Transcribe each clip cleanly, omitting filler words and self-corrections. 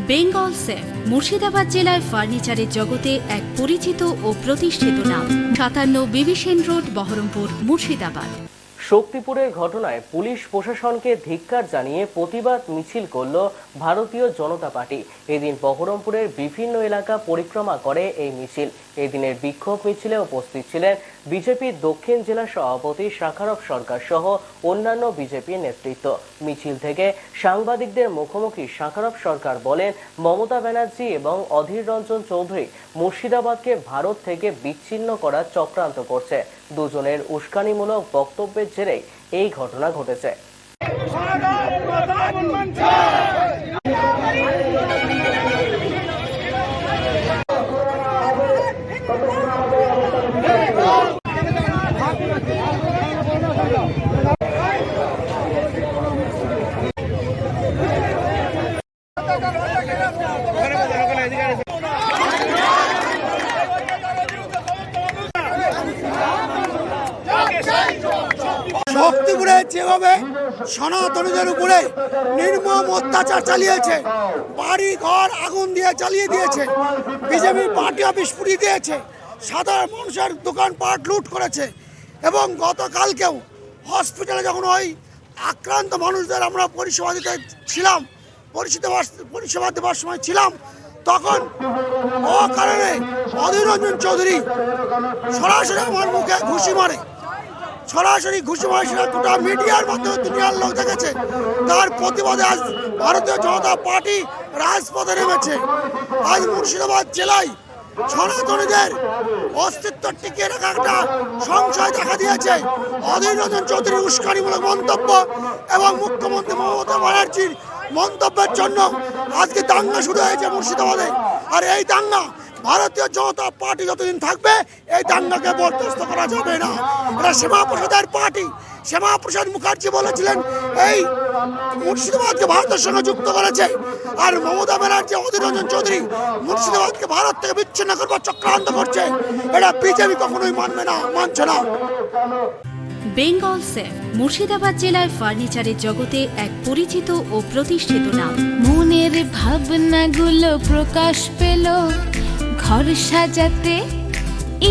Bengal safe Murshidabad জেলায় ফার্নিচারের জগতে এক পরিচিত ও প্রতিষ্ঠিত নাম। 57 বিবি সেন রোড, বহরমপুর, মুর্শিদাবাদ। শক্তিপুরের ঘটনায় পুলিশ প্রশাসনকে ধিক্কার জানিয়ে প্রতিবাদ মিছিল করল ভারতীয় জনতা পার্টি। এদিন বহরমপুরের বিভিন্ন এলাকা পরিক্রমা করে এই মিছিল। এদিনের বিক্ষোভ মিছিলে উপস্থিত ছিলেন বিজেপির দক্ষিণ জেলা সভাপতি শাখারফ সরকার সহ অন্যান্য বিজেপি নেতৃত্ব। মিছিল থেকে সাংবাদিকদের মুখোমুখি শাখারফ সরকার বলেন, মমতা ব্যানার্জি এবং অধীর রঞ্জন চৌধুরী মুর্শিদাবাদকে ভারত থেকে বিচ্ছিন্ন করার চক্রান্ত করছে। দুজনের উস্কানিমূলক বক্তব্যের জেরেই এই ঘটনা ঘটেছে। শক্তিপুরে যেভাবে সনাতনীদের উপরে নির্মম অত্যাচার চালিয়েছে, বাড়ি ঘর আগুন দিয়ে জ্বালিয়ে দিয়েছে, বিজেপি পার্টি অফিস পুড়িয়ে দিয়েছে, সাধারণ মানুষের দোকানপাট লুট করেছে এবং গতকালকেও হসপিটালে যখন ওই আক্রান্ত মানুষদের আমরা পরিষেবা দেওয়ার সময় ছিলাম, তখন অকারণে অধীর রঞ্জন চৌধুরী সরাসরি আমার মুখে ঘুষি মারে। সেটা গোটা মিডিয়ার মাধ্যমে দুনিয়ার লোক দেখেছে। তার প্রতিবাদে আজ ভারতীয় জনতা পার্টি রাজপথে নেমেছে। আজ মুর্শিদাবাদ জেলায় সনাতনীদের অস্তিত্ব টিকিয়ে রাখা একটা সংশয় দেখা দিয়েছে। অধীর রঞ্জন চৌধুরীর উস্কানিমূলক মন্তব্য এবং মুখ্যমন্ত্রী মমতা ব্যানার্জির মন্তব্যের জন্য আজকে দাঙ্গা শুরু হয়েছে মুর্শিদাবাদে। আর এই দাঙ্গা ভারতীয় জনতা পার্টি যতদিন থাকবে এই দাঙ্গাকে বরদাস্ত করা যাবে না। এটা শ্যামাপ্রসাদের পার্টি। শ্যামাপ্রসাদ মুখার্জি বলেছিলেন এই মুর্শিদাবাদকে ভারতের সঙ্গে যুক্ত করেছে, আর মমতা ব্যানার্জি অধীর রঞ্জন চৌধুরী মুর্শিদাবাদকে ভারত থেকে বিচ্ছিন্ন করবার চক্রান্ত করছে। এটা বিজেপি কখনোই মানছে না। বেঙ্গল সেফ মুর্শিদাবাদ জেলায় ফার্নিচারের জগতে এক পরিচিত ও প্রতিষ্ঠিত নাম। মনের ভাবনাগুলো প্রকাশ পেল, ঘর সাজাতে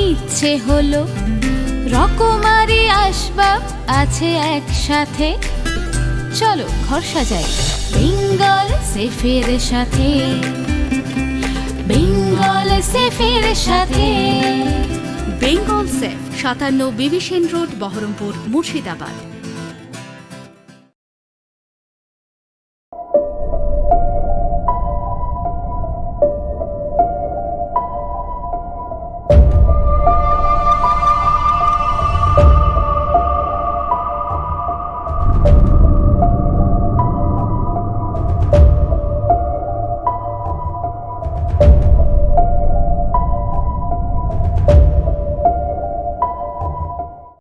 ইচ্ছে হলো, রকমারি আসবাব আছে একসাথে, চলো ঘর সাজাই বেঙ্গল সেফের সাথে, বেঙ্গল সেফের সাথে। বেঙ্গল সেফ 57 বিবি সেন রোড, বহরমপুর, মুর্শিদাবাদ।